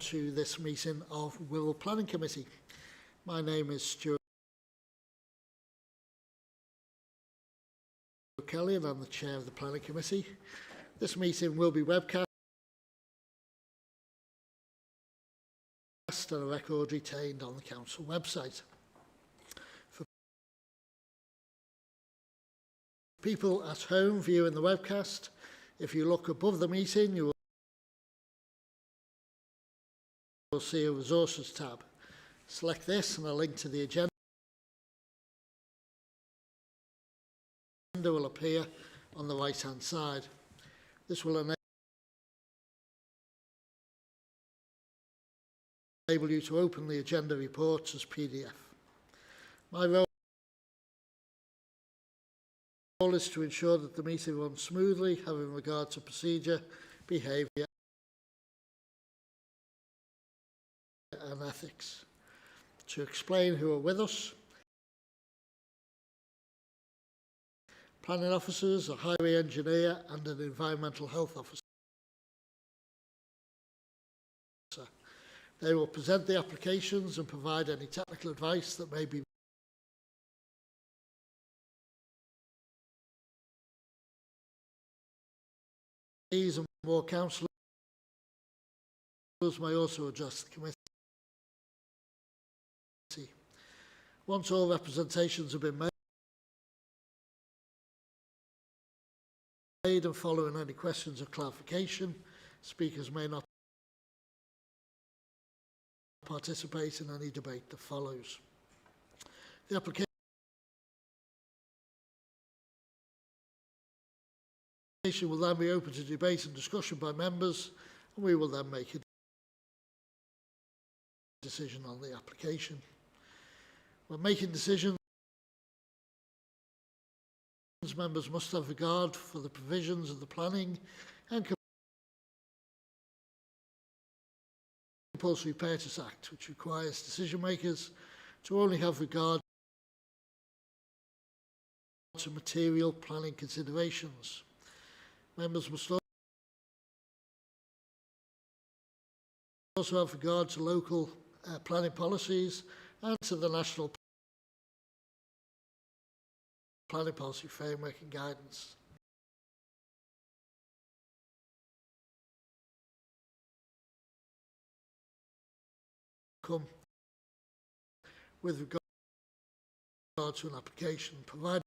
to this meeting of Wirral Planning Committee. My name is Stuart Kelly and I'm the Chair of the Planning Committee. This meeting will be webcast and a record retained on the Council website. For people at home viewing the webcast, if you look above the meeting, you will see a Resources tab. Select this and a link to the agenda will appear on the right-hand side. This will enable you to open the agenda reports as PDF. My role is to ensure that the meeting runs smoothly, having regard to procedure, behaviour and ethics. To explain who are with us: planning officers, a highway engineer and an environmental health officer. They will present the applications and provide any technical advice that may be these and more councillors may also address the committee. Once all representations have been made and following any questions or clarification, speakers may not participate in any debate that follows. The application will then be open to debate and discussion by members, and we will then make a decision on the application. When making decisions, members must have regard for the provisions of the Planning and Compulsory Purchase Act, which requires decision makers to only have regard to material planning considerations. Members must also have regard to local planning policies and to the national planning policy framework and guidance. Come with regard to an application, provided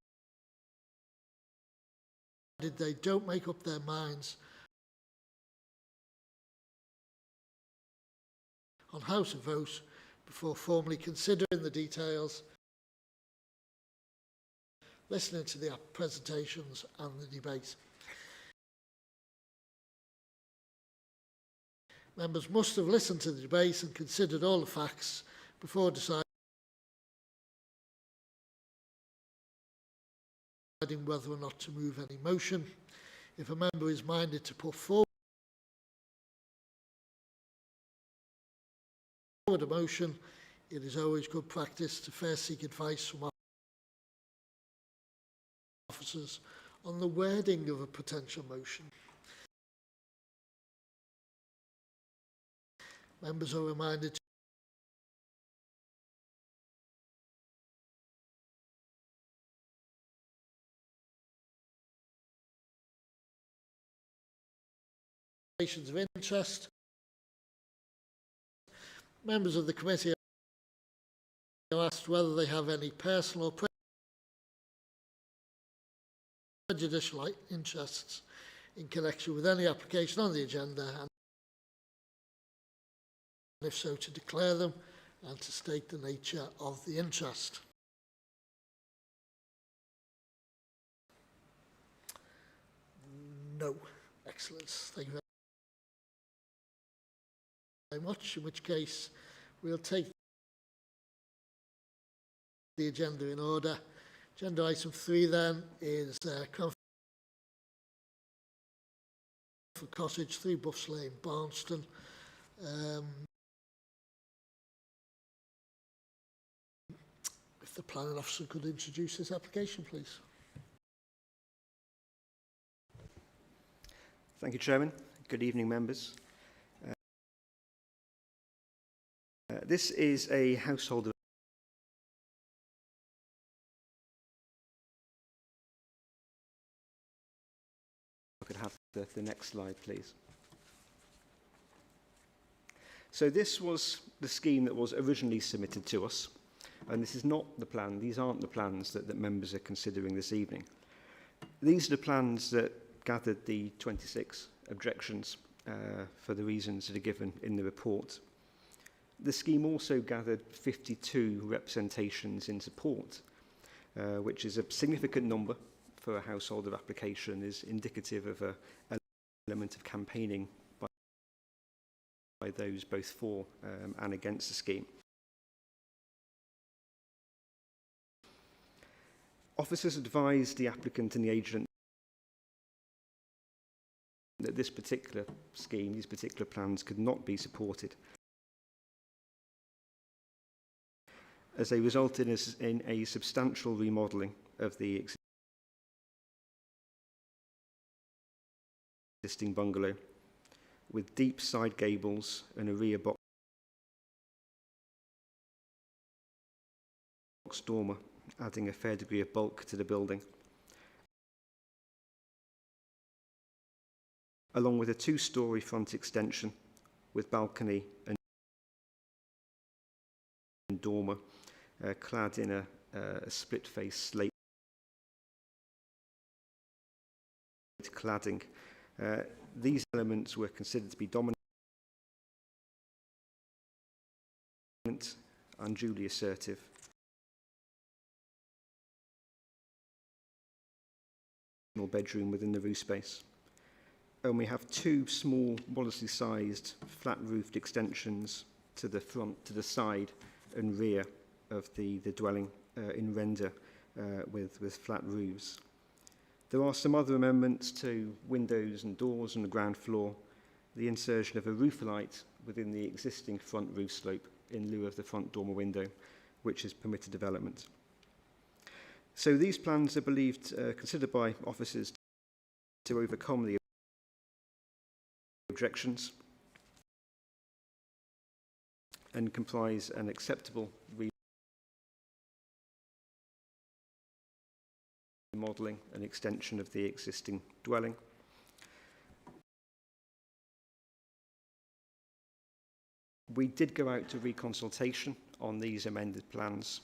they don't make up their minds on how to vote before formally considering the details, listening to the presentations and the debate. Members must have listened to the debate and considered all the facts before deciding whether or not to move any motion. If a member is minded to put forward a motion, it is always good practice to first seek advice from officers on the wording of a potential motion. Members are reminded to of interest. Members of the committee are asked whether they have any personal or prejudicial interests in connection with any application on the agenda, and if so, to declare them and to state the nature of the interest. No. Excellent. Thank you very much, in which case we'll take the agenda in order. Agenda item 3 then is Cranford Cottage, 3 Buffs Lane, BARNSTON. If the planning officer could introduce this application, please. Thank you, Chairman. Good evening, members. This is a household. I could have the next slide, please. So this was the scheme that was originally submitted to us, and this is not the plan. These aren't the plans that members are considering this evening. These are the plans that gathered the 26 objections for the reasons that are given in the report. The scheme also gathered 52 representations in support, which is a significant number for a householder application, is indicative of an element of campaigning by those both for and against the scheme. Officers advised the applicant and the agent that this particular scheme, these particular plans, could not be supported, as they resulted in a substantial remodelling of the existing bungalow, with deep side gables and a rear box dormer, adding a fair degree of bulk to the building, along with a two-storey front extension with balcony and dormer, clad in a split-face slate cladding. These elements were considered to be dominant, unduly assertive, bedroom within the roof space. And we have two small, modestly sized, flat-roofed extensions to the front, to the side and rear of the dwelling in render with flat roofs. There are some other amendments to windows and doors on the ground floor, the insertion of a roof light within the existing front roof slope in lieu of the front dormer window, which is permitted development. So these plans are believed, considered by officers, to overcome the objections and comprise an acceptable remodelling and extension of the existing dwelling. We did go out to reconsultation on these amended plans,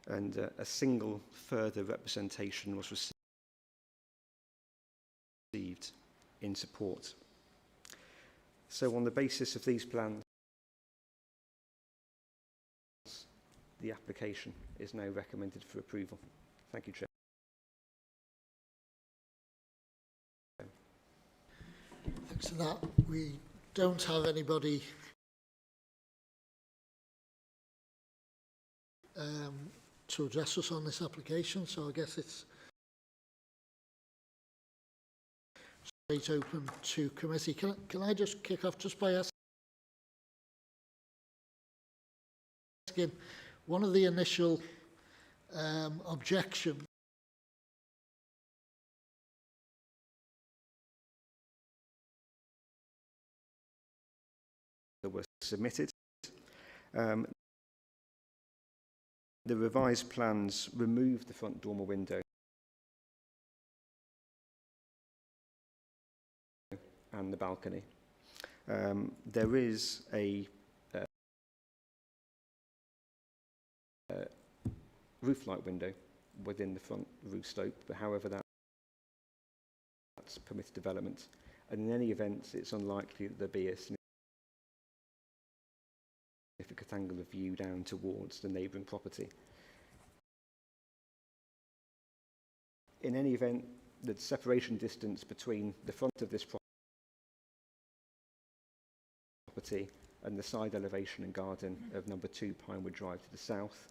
and a single further representation was received in support. So on the basis of these plans, the application is now recommended for approval. Thank you, Chair. Thanks for that. We don't have anybody to address us on this application, so I guess it's straight open to committee. Can I just kick off just by asking one of the initial objections that were submitted. The revised plans removed the front dormer window and the balcony. There is a roof light window within the front roof slope, but however that's permitted development, and in any event it's unlikely that there be a significant angle of view down towards the neighbouring property. In any event, the separation distance between the front of this property and the side elevation and garden of number 2 Pinewood Drive to the south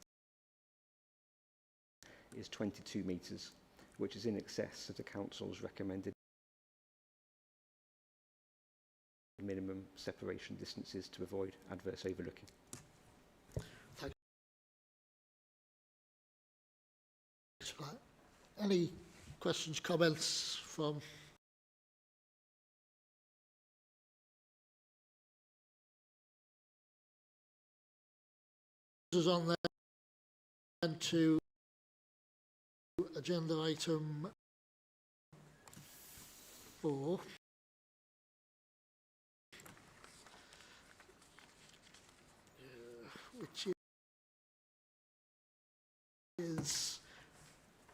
is 22 metres, which is in excess of the council's recommended minimum separation distances to avoid adverse overlooking. Thanks for that. Any questions, comments from us on then to agenda item 4. Which is,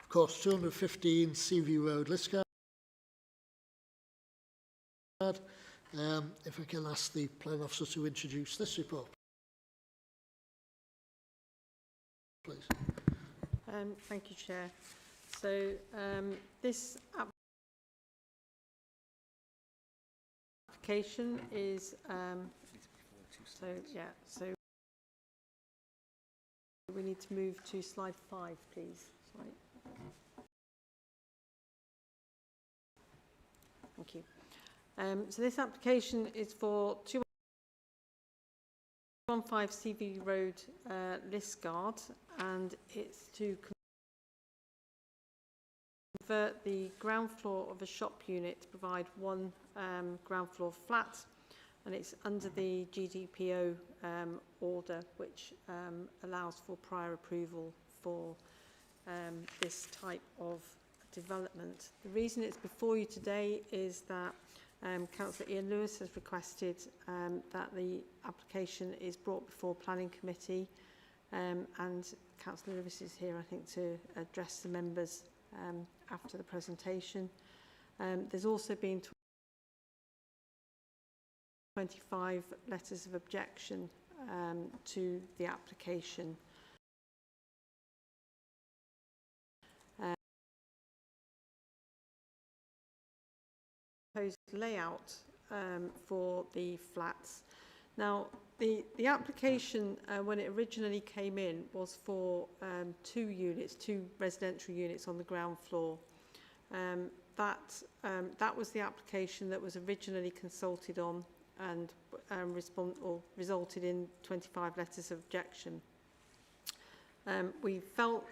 of course, 215 SEAVIEW ROAD, LISCARD. If I can ask the Plan Officer to introduce this report, please. Thank you, Chair. So this application is so we need to move to slide 5, please. Sorry. Thank you. So this application is for 215 SEAVIEW Road, LISCARD, and it's to convert the ground floor of a shop unit to provide one ground floor flat, and it's under the GDPO order, which allows for prior approval for this type of development. The reason it's before you today is that Councillor Ian Lewis has requested that the application is brought before Planning Committee, and Councillor Lewis is here, I think, to address the members after the presentation. There's also been 25 letters of objection to the application. Proposed layout for the flats. Now, the application, when it originally came in, was for 2 residential units on the ground floor. That was the application that was originally consulted on and resulted in 25 letters of objection. We felt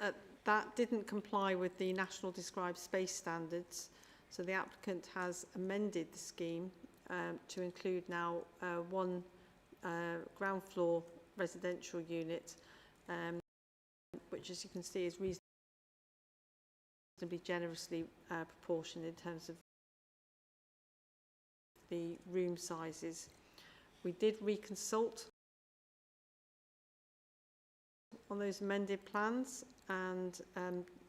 that didn't comply with the National Described Space Standards, so the applicant has amended the scheme to include now one ground floor residential unit, which, as you can see, is reasonably generously proportioned in terms of the room sizes. We did reconsult on those amended plans, and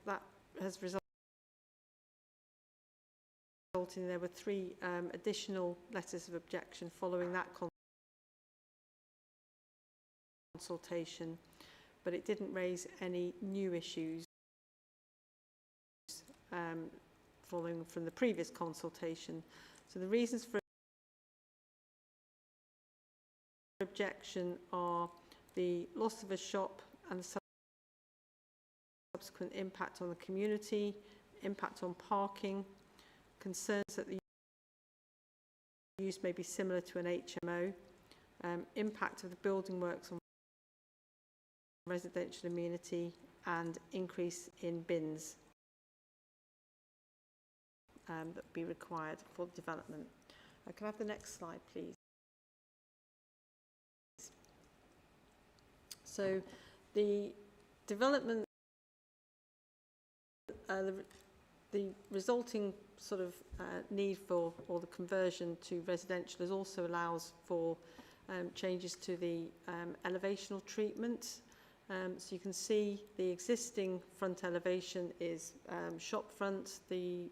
that has resulted in there were 3 additional letters of objection following that consultation, but it didn't raise any new issues following from the previous consultation. So the reasons for objection are the loss of a shop and the subsequent impact on the community, impact on parking, concerns that the use may be similar to an HMO, impact of the building works on residential amenity, and increase in bins that would be required for development. Can I have the next slide, please? So the development, the resulting sort of need for, or the conversion to residential, is also allows for changes to the elevational treatment. So you can see the existing front elevation is shop front. The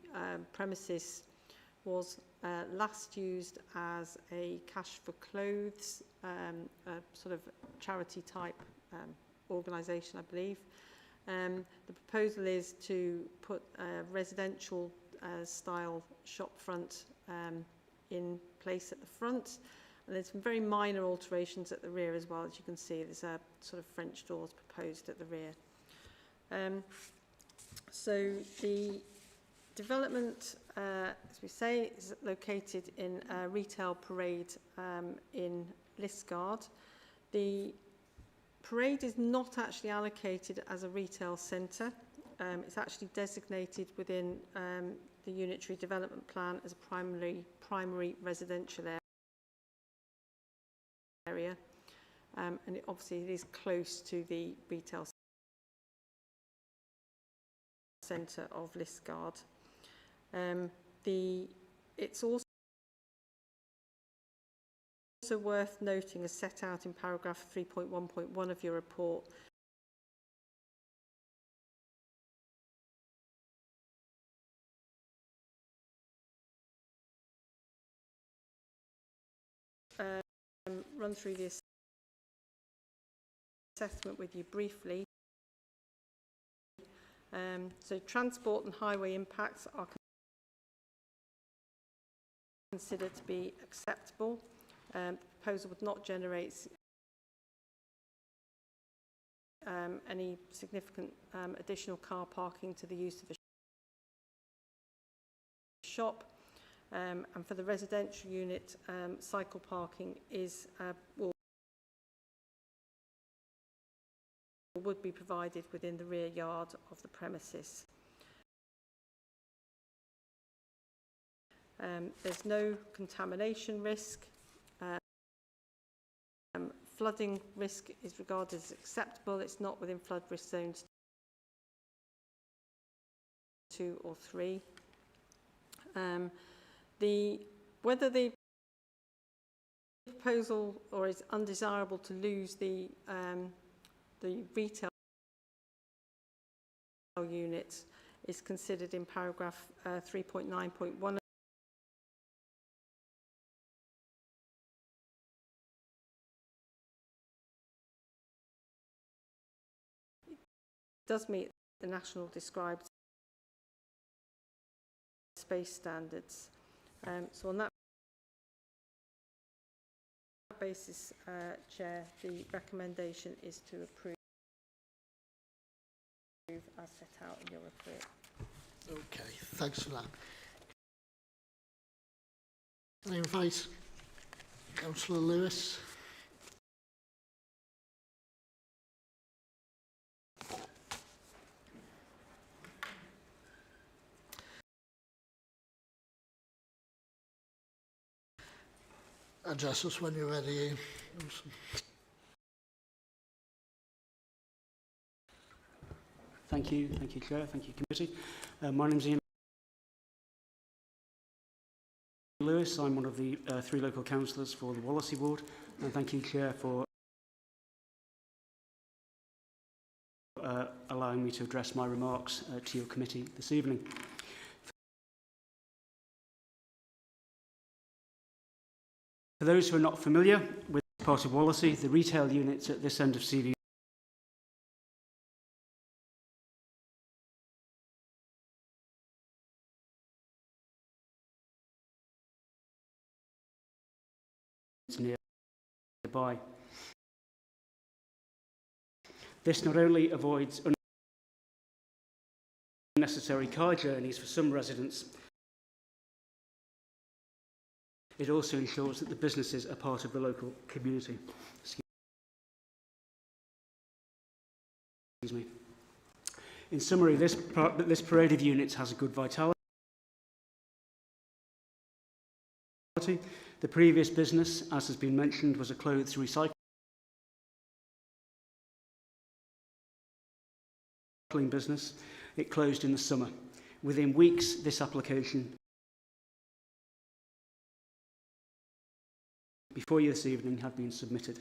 premises was last used as a cash for clothes, sort of charity type organisation, I believe. The proposal is to put a residential style shop front in place at the front, and there's some very minor alterations at the rear as well. As you can see, there's a sort of French doors proposed at the rear. So the development, as we say, is located in a retail parade in LISCARD. The parade is not actually allocated as a retail centre. It's actually designated within the unitary development plan as a primary residential area. and obviously it is close to the retail centre of LISCARD. It's also worth noting, as set out in paragraph 3.1.1 of your report, run through the assessment with you briefly. So transport and highway impacts are considered to be acceptable. The proposal would not generate any significant additional car parking to the use of a shop. And for the residential unit, cycle parking is would be provided within the rear yard of the premises. There's no contamination risk. Flooding risk is regarded as acceptable. It's not within flood risk zones 2 or 3. Whether the proposal or is undesirable to lose the retail unit is considered in paragraph 3.9.1. It does meet the national described space standards. So on that basis, Chair, the recommendation is to approve as set out in your report. Okay, thanks for that. Can I invite Councillor Lewis? Address us when you're ready, Ian. Thank you, Chair. Thank you, Committee. My name's Ian Lewis. I'm one of the 3 local councillors for the Wallasey ward, and thank you, Chair, for allowing me to address my remarks to your committee this evening. For those who are not familiar with part of Wallasey, the retail units at this end of SEAVIEW nearby. This not only avoids unnecessary car journeys for some residents, it also ensures that the businesses are part of the local community. Excuse me. In summary, this parade of units has a good vitality. The previous business, as has been mentioned, was a clothes recycling business. It closed in the summer. Within weeks, this application before you this evening had been submitted.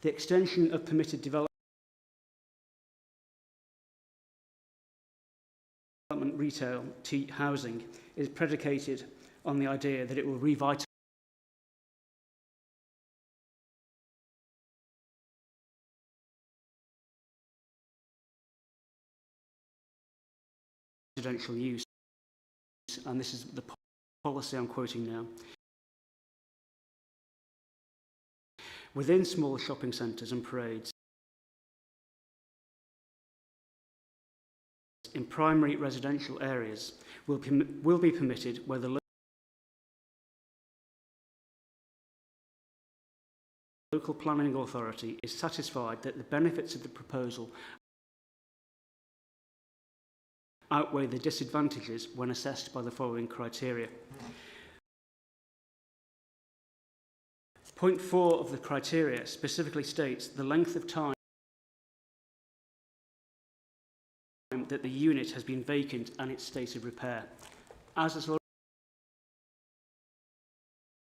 The extension of permitted development retail to housing is predicated on the idea that it will revitalise residential use, and this is the policy I'm quoting now. Within small shopping centres and parades, in primary residential areas, will be permitted where the local planning authority is satisfied that the benefits of the proposal outweigh the disadvantages when assessed by the following criteria. Point 4 of the criteria specifically states the length of time that the unit has been vacant and its state of repair. As has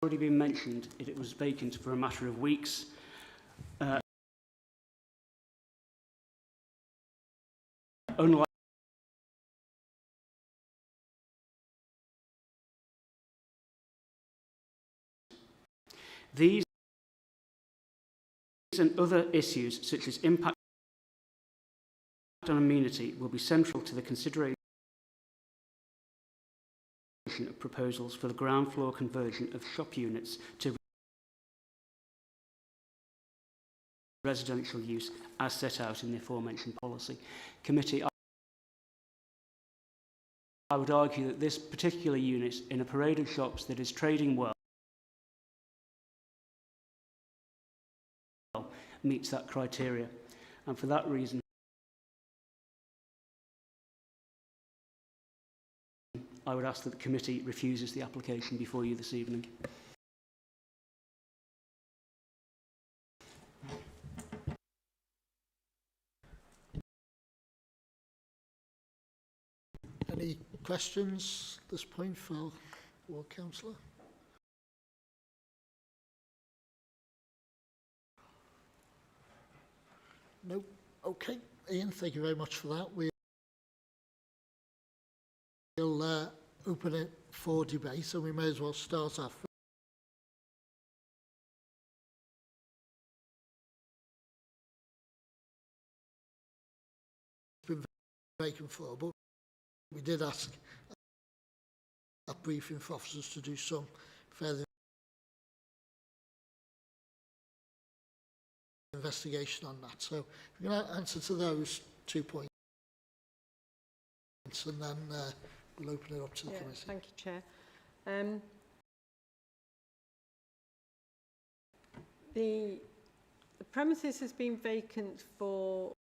already been mentioned, it was vacant for a matter of weeks. Unlike these and other issues, such as impact on amenity, will be central to the consideration of proposals for the ground floor conversion of shop units to residential use as set out in the aforementioned policy. Committee, I would argue that this particular unit in a parade of shops that is trading well meets that criteria, and for that reason I would ask that the committee refuses the application before you this evening. Any questions at this point for Ward Councillor? No? Okay. Ian, thank you very much for that. We'll open it for debate, and we may as well start off. It's been vacant for, but we did ask at briefing for officers to do some further investigation on that. So we're going to answer to those 2 points, and then we'll open it up to the committee. Thank you, Chair. The premises has been vacant for,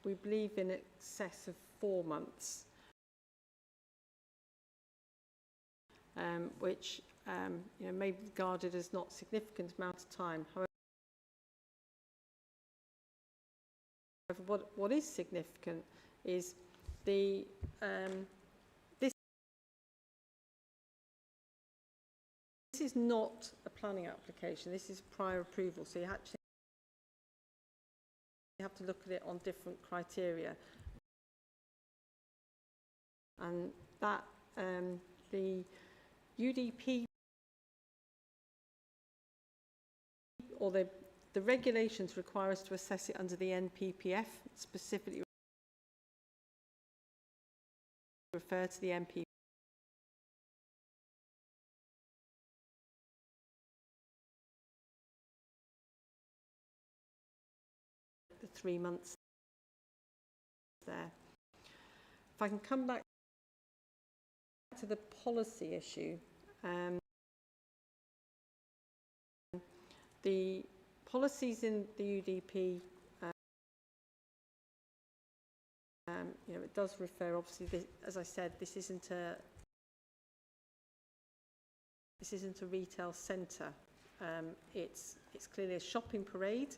we believe, in excess of 4 months, which may be regarded as not a significant amount of time. However, what is significant is the this is not a planning application. This is prior approval, so you actually have to look at it on different criteria, and that the UDP or the regulations require us to assess it under the NPPF, specifically refer to the NPPF. The 3 months there. If I can come back to the policy issue, the policies in the UDP, it does refer, obviously, as I said, this isn't a retail centre. It's clearly a shopping parade,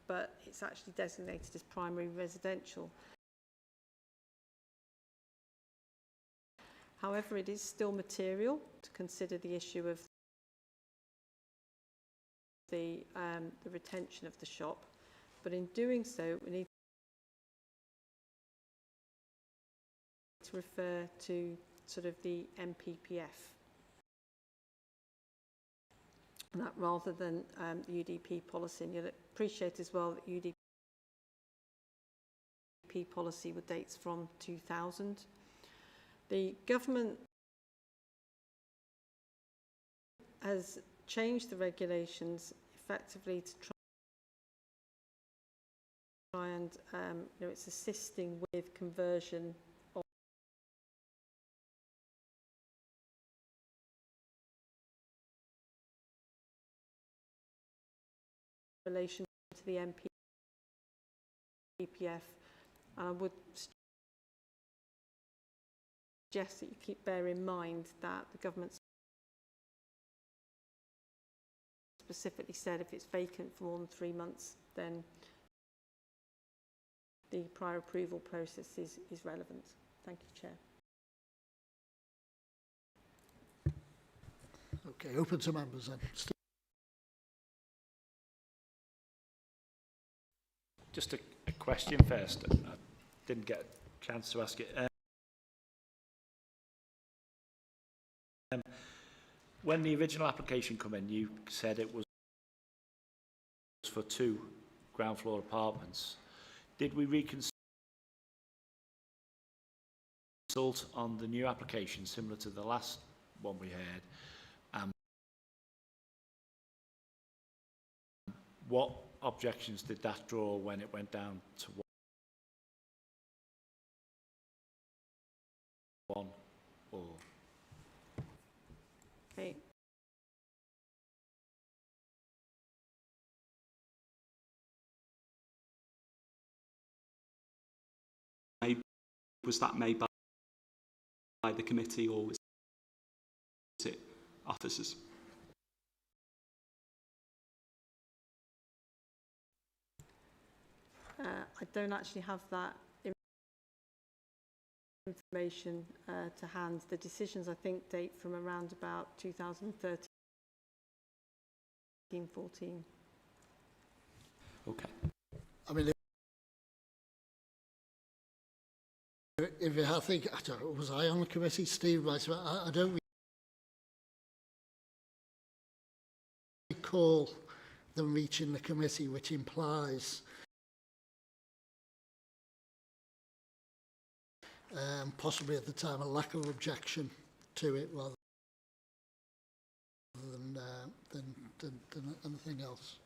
but it's actually designated as primary residential. However, it is still material to consider the issue of the retention of the shop, but in doing so we need to refer to sort of the NPPF, and that rather than the UDP policy. And you'll appreciate as well that UDP policy with dates from 2000. The government has changed the regulations effectively to try and it's assisting with conversion of relation to the NPPF, and I would suggest that you keep bear in mind that the government specifically said if it's vacant for more than 3 months, then the prior approval process is relevant. Thank you, Chair. Okay, open to members then. Just a question first. I didn't get a chance to ask it. When the original application came in, you said it was for 2 ground floor apartments. Did we reconsult on the new application similar to the last one we had? What objections did that draw when it went down to 1 or? Okay. Was that made by the committee, or was it officers? I don't actually have that information to hand. The decisions, I think, date from around about 2013-14. Okay. I mean, if I think, I don't know, was I on the committee, Steve? I don't recall them reaching the committee, which implies possibly at the time a lack of objection to it rather than anything else.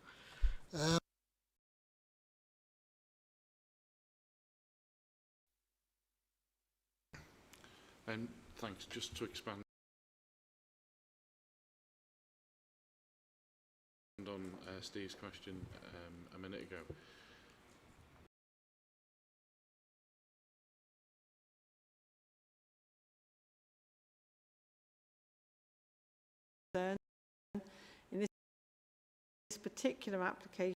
And thanks. Just to expand on Steve's question a minute ago. In this particular application,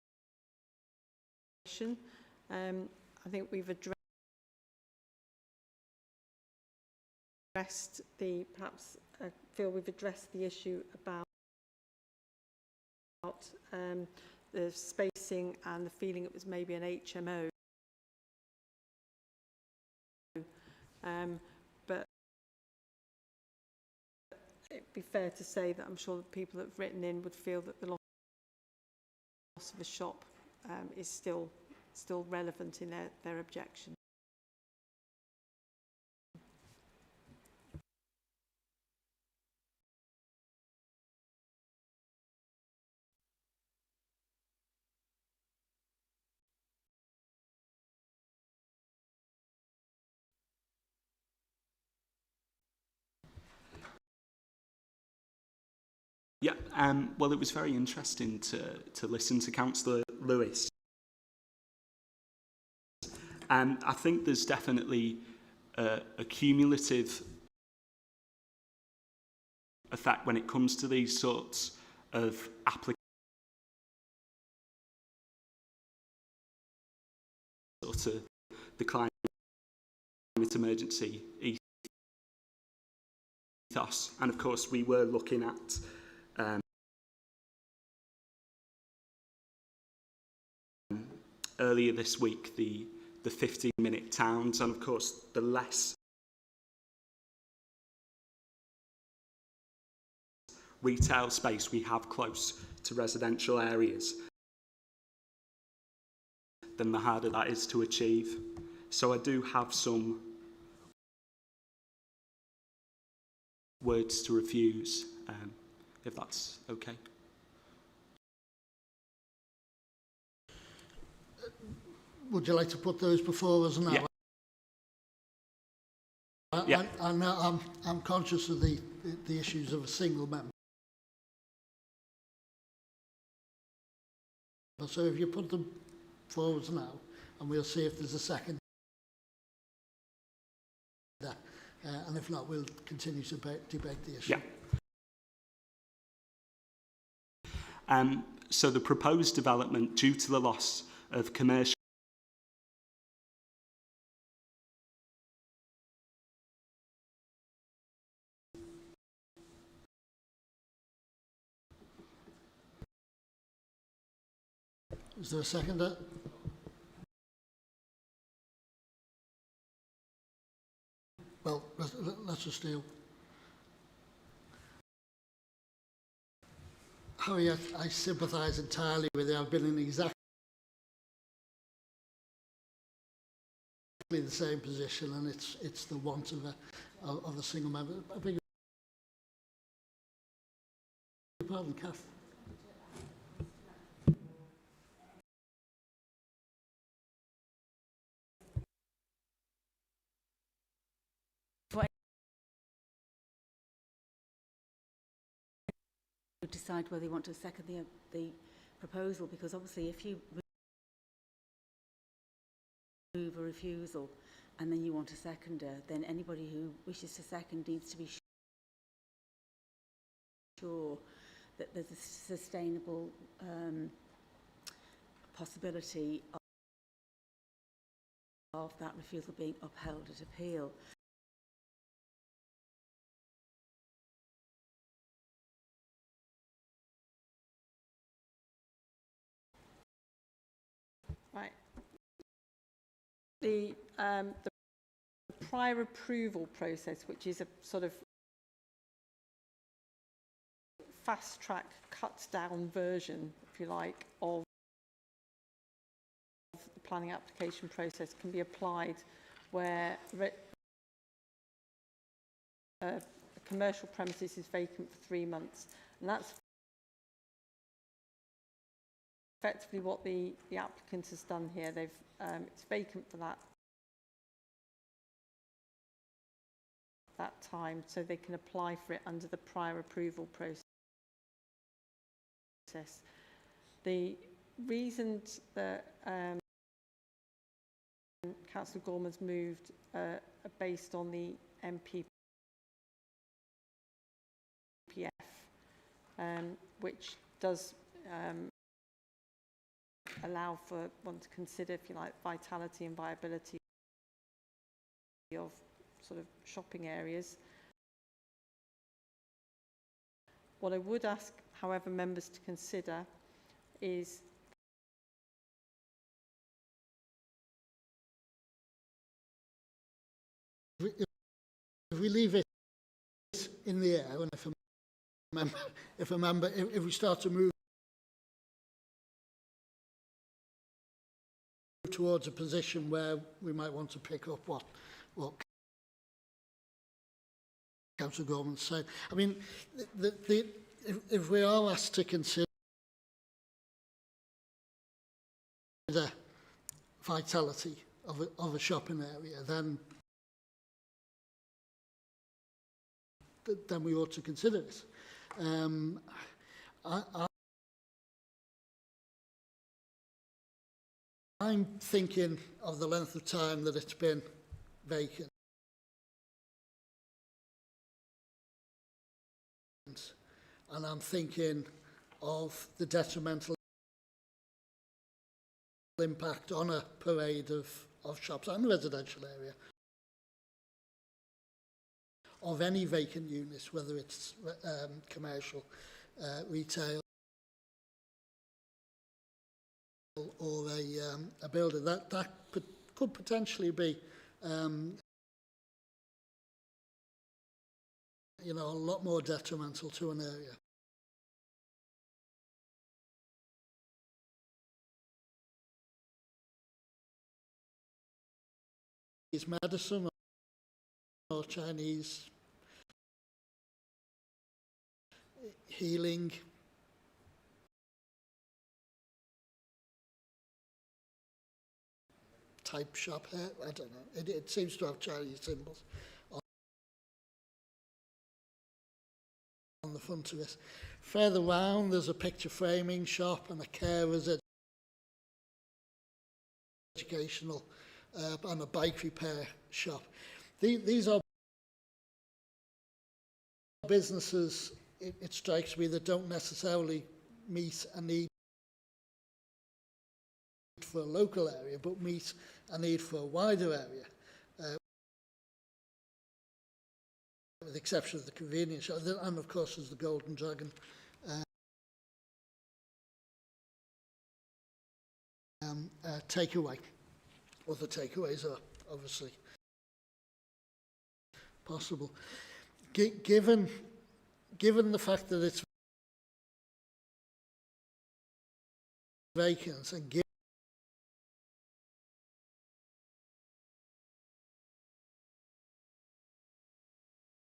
I think we've addressed perhaps I feel we've addressed the issue about the spacing and the feeling it was maybe an HMO. But it'd be fair to say that I'm sure the people that have written in would feel that the loss of a shop is still relevant in their objection. Yeah, well, it was very interesting to listen to Councillor Lewis. I think there's definitely a cumulative effect when it comes to these sorts of applications. Sort of the climate emergency ethos, and of course we were looking at earlier this week the 15-minute towns, and of course the less retail space we have close to residential areas, then the harder that is to achieve. So I do have some words to refuse, if that's okay. Would you like to put those before us now? Yeah. I'm conscious of the issues of a single member. So if you put them forwards now, and we'll see if there's a second. and if not, we'll continue to debate the issue. Yeah. So the proposed development, due to the loss of commercial Is there a seconder? Well, let's just deal. Harry, I sympathise entirely with you. I've been in exactly the same position, and it's the want of a single member. I beg your pardon, Kath. Decide whether you want to second the proposal, because obviously if you move a refusal and then you want a seconder, then anybody who wishes to second needs to be sure that there's a sustainable possibility of that refusal being upheld at appeal. Right. The prior approval process, which is a sort of fast-track, cut-down version, if you like, of the planning application process, can be applied where a commercial premises is vacant for 3 months, and that's effectively what the applicant has done here. They've it's vacant for that time, so they can apply for it under the prior approval process. The reasons that Councillor Gorman's moved are based on the MPPF, which does allow for one to consider, if you like, vitality and viability of sort of shopping areas. What I would ask, however, members to consider is if we leave it in the air, and if we start to move towards a position where we might want to pick up what Councillor Gorman said. I mean, if we are asked to consider vitality of a shopping area, then we ought to consider it. I'm thinking of the length of time that it's been vacant. And I'm thinking of the detrimental impact on a parade of shops and residential area of any vacant units, whether it's commercial, retail, or a building. That could potentially be a lot more detrimental to an area. Is medicine or Chinese healing type shop here? I don't know. It seems to have Chinese symbols on the front of it. Further round, there's a picture framing shop and a carer's educational and a bike repair shop. These are businesses, it strikes me, that don't necessarily meet a need for a local area, but meet a need for a wider area. With the exception of the convenience shop, and of course there's the Golden Dragon takeaway. Other takeaways are obviously possible. Given the fact that it's vacant, and given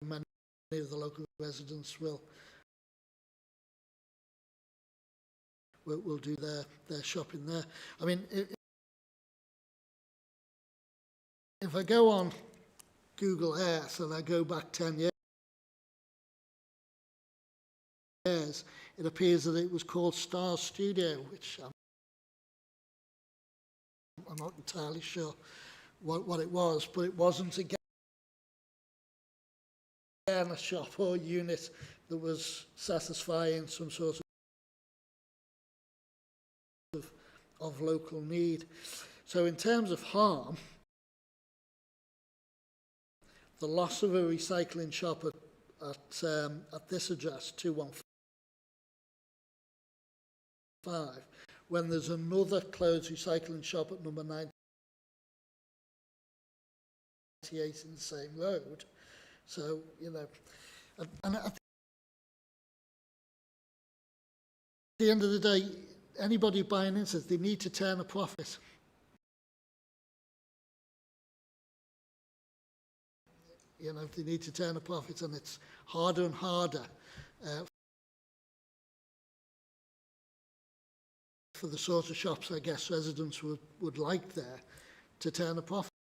many of the local residents will do their shopping there. I mean, if I go on Google Earth and I go back 10 years, it appears that it was called Star Studio, which I'm not entirely sure what it was, but it wasn't again a shop or unit that was satisfying some sort of local need. So in terms of harm, the loss of a recycling shop at this address, 215, when there's another closed recycling shop at number 98 in the same road. So, you know, and at the end of the day, anybody buying into it, they need to turn a profit. You know, they need to turn a profit, and it's harder and harder for the sort of shops I guess residents would like there to turn a profit.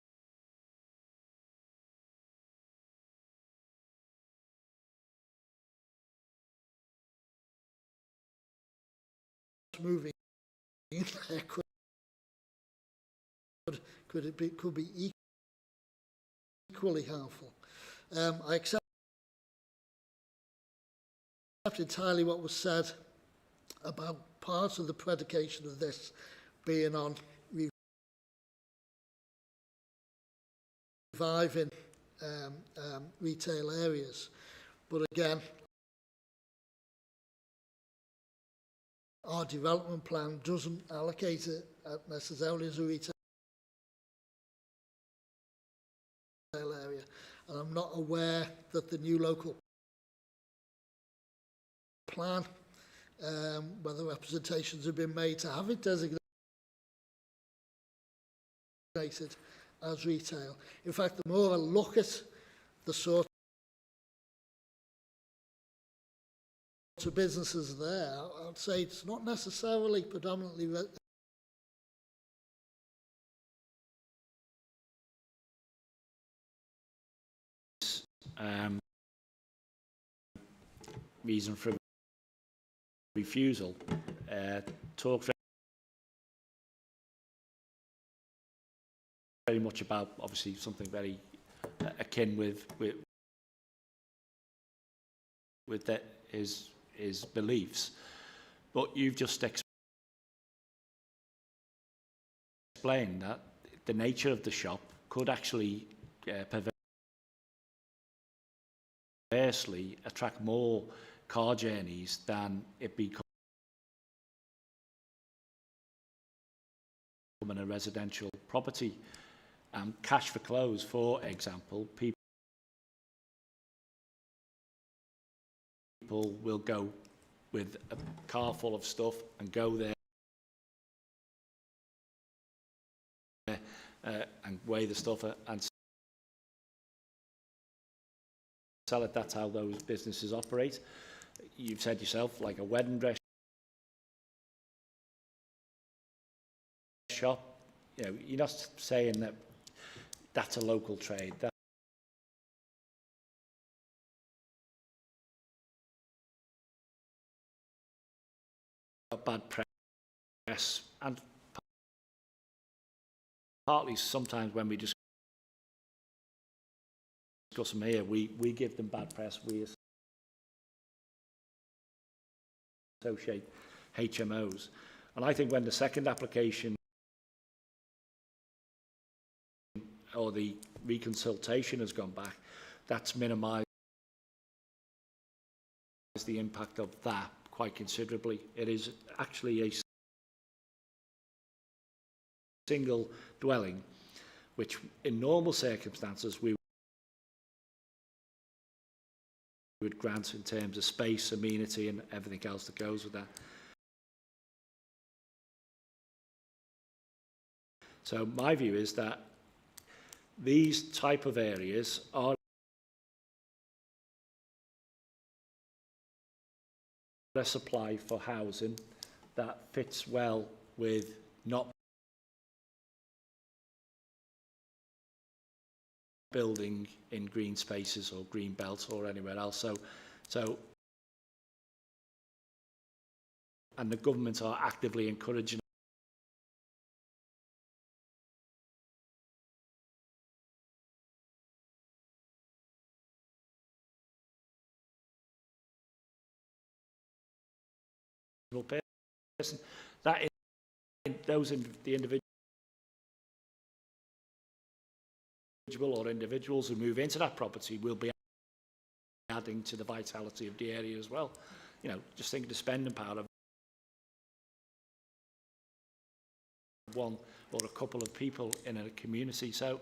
Moving in there could be equally harmful. I accept entirely what was said about part of the predication of this being on reviving retail areas, but again, our development plan doesn't allocate it necessarily as a retail area, and I'm not aware that the new local plan, whether representations have been made to have it designated as retail. In fact, the more I look at the sort of businesses there, I'd say it's not necessarily predominantly reason for refusal. Talk very much about, obviously, something very akin with that his beliefs, but you've just explained that the nature of the shop could actually perversely attract more car journeys than it becoming a residential property. Cash for clothes, for example, people will go with a car full of stuff and go there and weigh the stuff and sell it. That's how those businesses operate. You've said yourself, like a wedding dress shop, you know, you're not saying that that's a local trade. Bad press, and partly sometimes when we discuss them here, we give them bad press. We associate HMOs. And I think when the second application or the reconsultation has gone back, that's minimised the impact of that quite considerably. It is actually a single dwelling, which in normal circumstances we would grant in terms of space, amenity and everything else that goes with that. So my view is that these type of areas are a supply for housing that fits well with not building in green spaces or green belts or anywhere else. So and the government are actively encouraging person that the individual or individuals who move into that property will be adding to the vitality of the area as well. You know, just think of the spending power of one or a couple of people in a community. So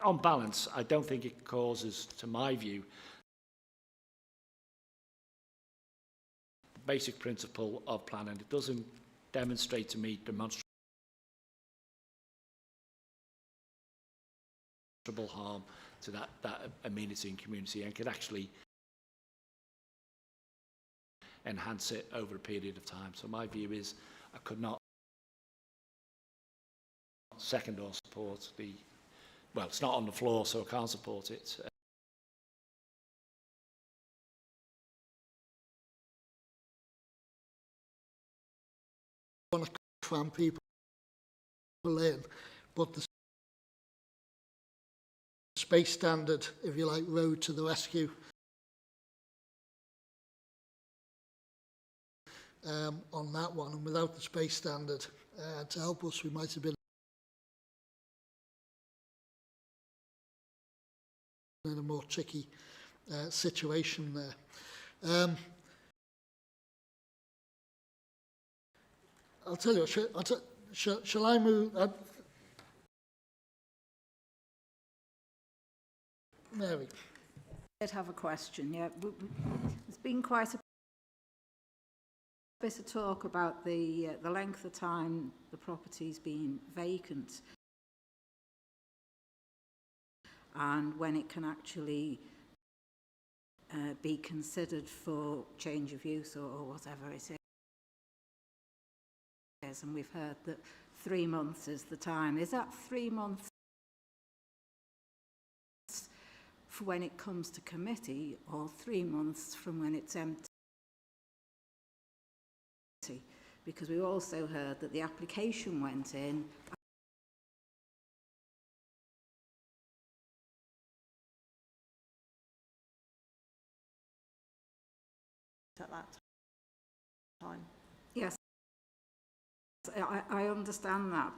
on balance, I don't think it causes, to my view, the basic principle of planning. It doesn't demonstrate to me demonstrable harm to that amenity and community, and could actually enhance it over a period of time. So my view is I could not second or support the, well, it's not on the floor, so I can't support it. Want to cram people in, but the space standard, if you like, road to the rescue on that one, and without the space standard to help us, we might have been in a more tricky situation there. I'll tell you, shall I move? Mary. I did have a question, yeah. There's been quite a bit of talk about the length of time the property's been vacant and when it can actually be considered for change of use or whatever it is. And we've heard that 3 months is the time. Is that 3 months for when it comes to committee or 3 months from when it's empty? Because we also heard that the application went in at that time. Yes, I understand that,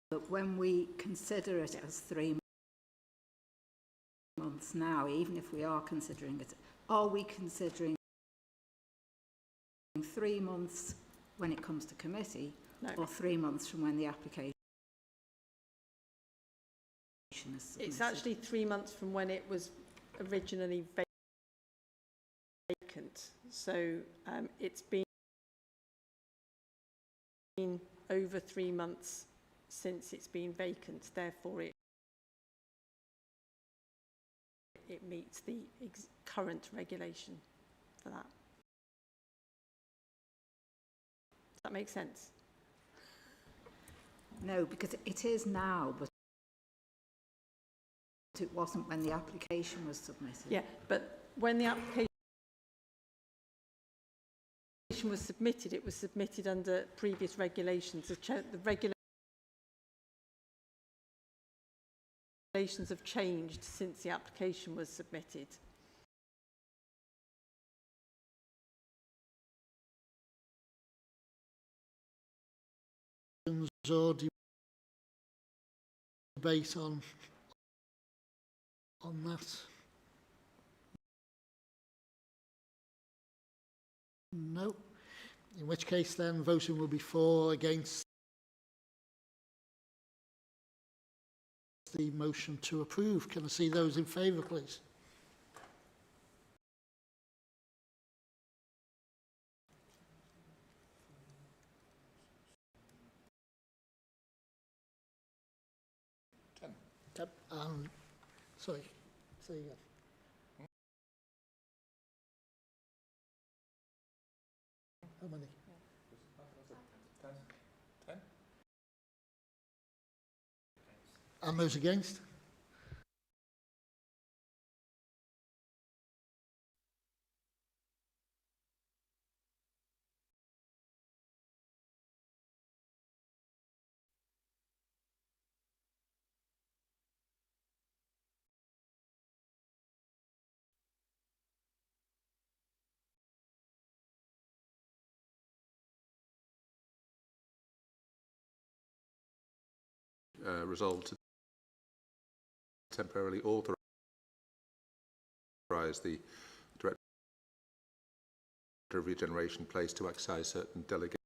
but when we consider it as 3 months now, even if we are considering it, are we considering 3 months when it comes to committee, no, or 3 months from when the application is submitted? It's actually 3 months from when it was originally vacant. So it's been over 3 months since it's been vacant. Therefore, it meets the current regulation for that. Does that make sense? No, because it is now, but it wasn't when the application was submitted. Yeah, but when the application was submitted, it was submitted under previous regulations. The regulations regulations have changed since the application was submitted. Or debate on that? No. In which case then voting will be for, against the motion to approve. Can I see those in favour, please? Sorry, say again. How many? 10. And those against? Resolved to temporarily authorise the Director of Regeneration Place to exercise certain delegated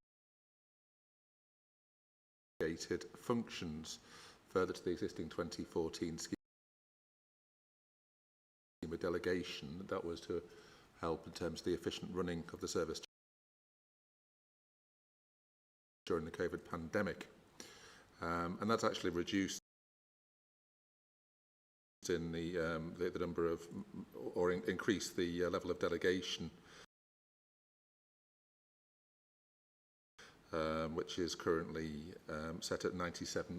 functions further to the existing 2014 scheme of delegation. That was to help in terms of the efficient running of the service during the COVID pandemic. And that's actually reduced in the number of, or increased the level of delegation, which is currently set at 97%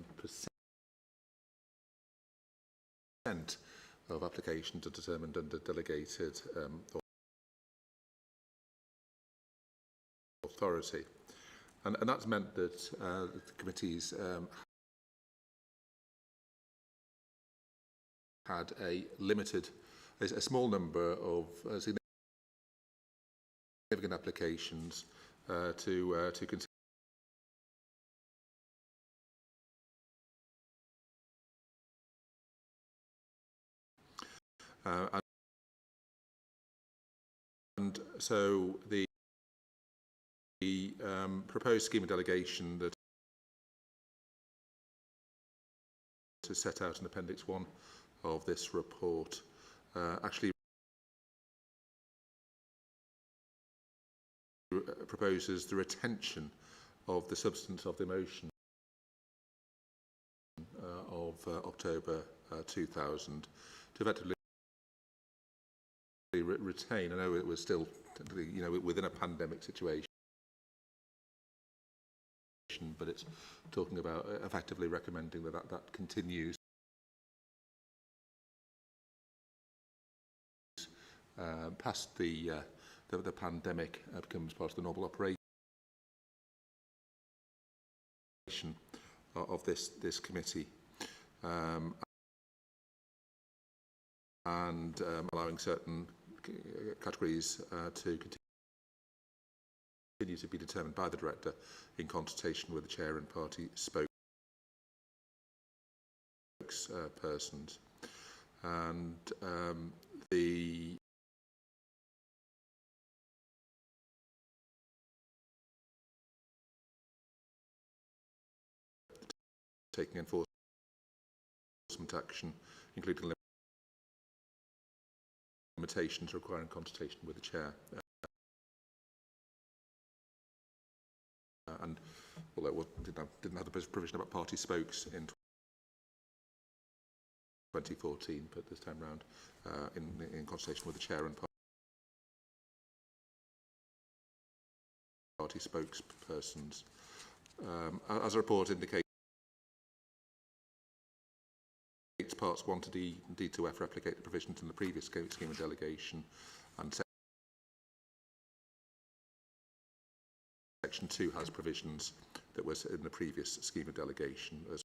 of applications are determined under delegated authority. And that's meant that the committees had a small number of significant applications to consider. And so the proposed scheme of delegation that is set out in Appendix 1 of this report actually proposes the retention of the substance of the motion of October 2000 to effectively retain. I know it was still, within a pandemic situation, but it's talking about effectively recommending that continues past the pandemic, becomes part of the normal operation of this committee, and allowing certain categories to continue to be determined by the Director in consultation with the Chair and party spokespersons. And the taking enforcement action, including limitations requiring consultation with the Chair. And although we didn't have the provision about party spokes in 2014, but this time round in consultation with the Chair and party spokespersons. As a report indicates, parts 1 to D and D to F replicate the provisions in the previous scheme of delegation, and Section 2 has provisions that was in the previous scheme of delegation as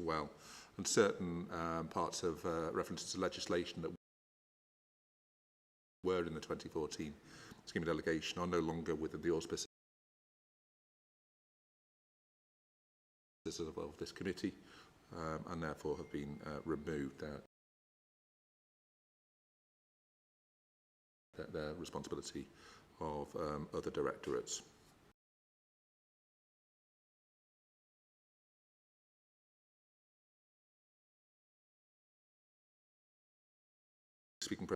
well. And certain parts of references to legislation that were in the 2014 scheme of delegation are no longer within the auspices of this committee, and therefore have been removed. Their responsibility of other directorates. Speaking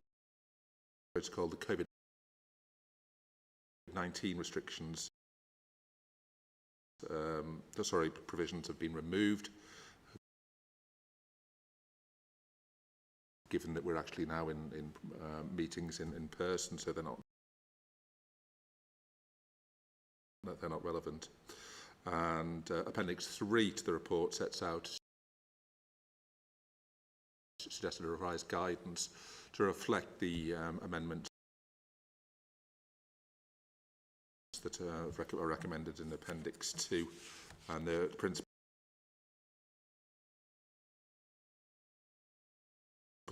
protocol, the COVID-19 restrictions, provisions have been removed, given that we're actually now in meetings in person, so they're not relevant. And Appendix 3 to the report sets out suggested a revised guidance to reflect the amendments that are recommended in Appendix 2, and the principal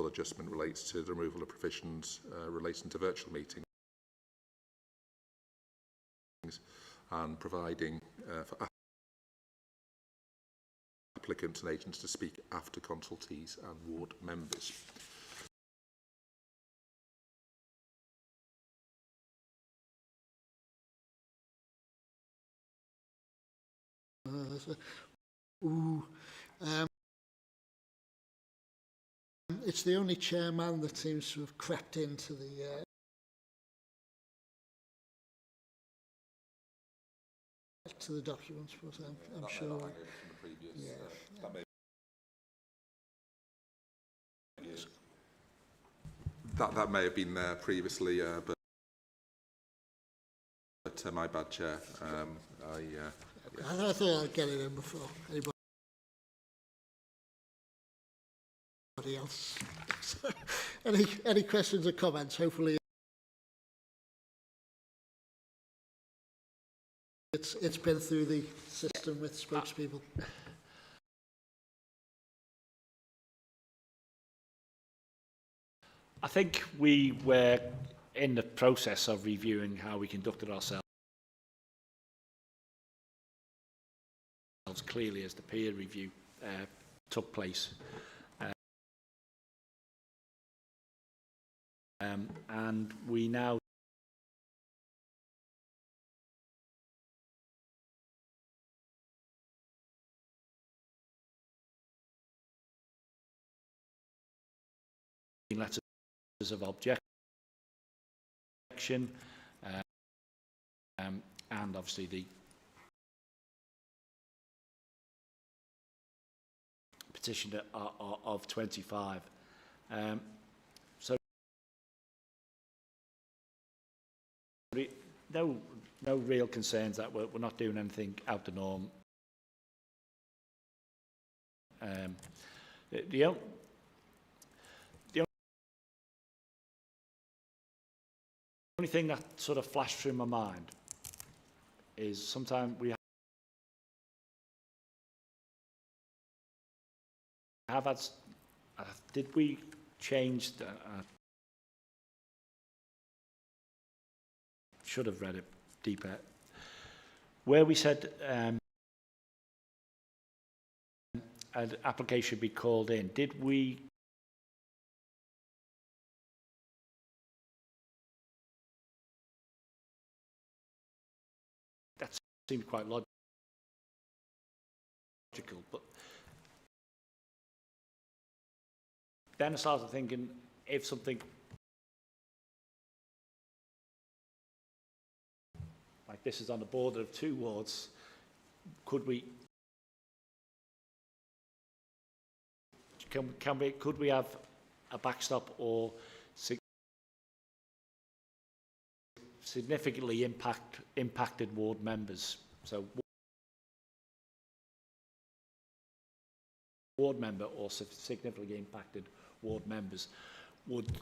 adjustment relates to the removal of provisions relating to virtual meetings and providing for applicants and agents to speak after consultees and ward members. It's the only chairman that seems to have crept into the to the documents, but I'm sure. That may have been there previously, but my bad, Chair. I thought I'd get it in before anybody else. Any questions or comments? Hopefully it's been through the system with spokespeople. I think we were in the process of reviewing how we conducted ourselves clearly as the peer review took place. And we now letters of objection and obviously the petition of 25. So no real concerns that we're not doing anything out the norm. The only thing that sort of flashed through my mind is sometimes we have had, did we change the, should have read it deeper, where we said an application should be called in, did we that seemed quite logical, but then I started thinking, if something like this is on the border of 2 wards, could we could we have a backstop or significantly impacted ward members? So ward member or significantly impacted ward members would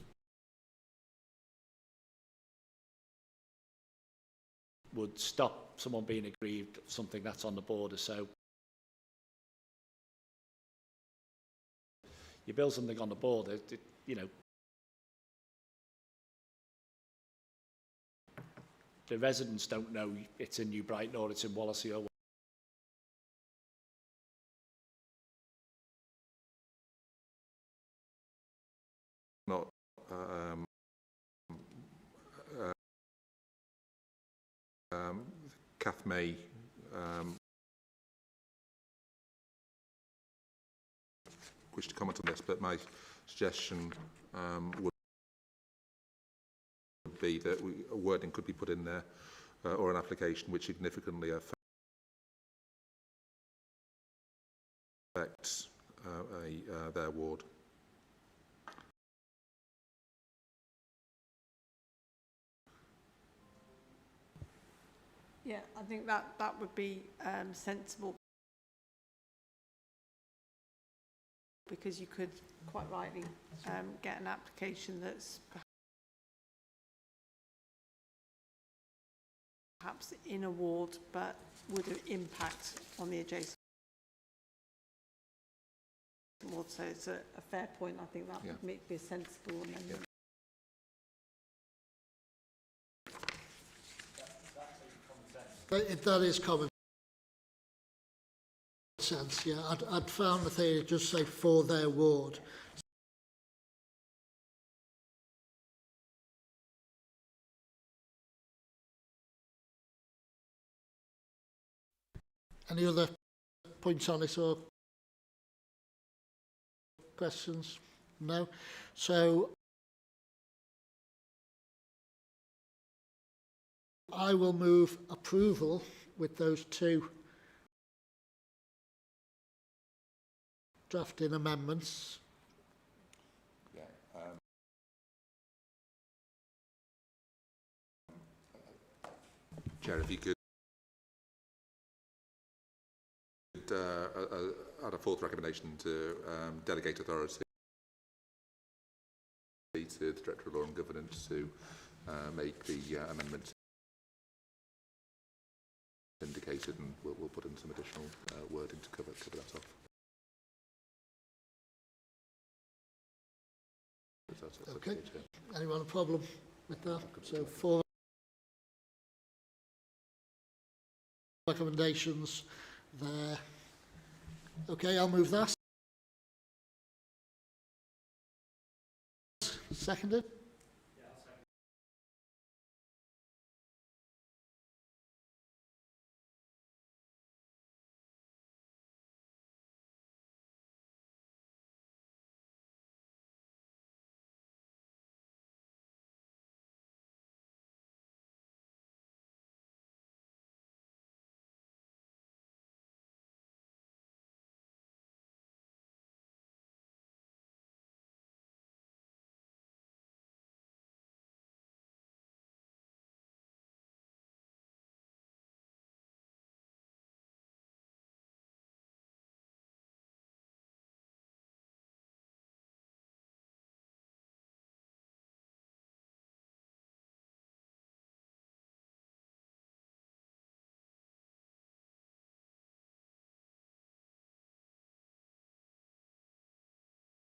stop someone being aggrieved of something that's on the border. So you build something on the border, you know, the residents don't know it's in New Brighton or it's in Wallasey or not Kath may wish to comment on this, but my suggestion would be that a wording could be put in there or an application which significantly affects their ward. Yeah, I think that would be sensible, because you could quite rightly get an application that's perhaps in a ward but would impact on the adjacent ward. So it's a fair point. I think that would be a sensible amendment. That is common sense, yeah. I'd found that they just say for their ward. Any other points on it or questions? No? So I will move approval with those two drafting amendments. Yeah. Chair, if you could add a fourth recommendation to delegate authority to the Director of Law and Governance to make the amendments indicated, and we'll put in some additional wording to cover that off. That's okay. Anyone a problem with that? So 4 recommendations there. Okay, I'll move that. Seconded.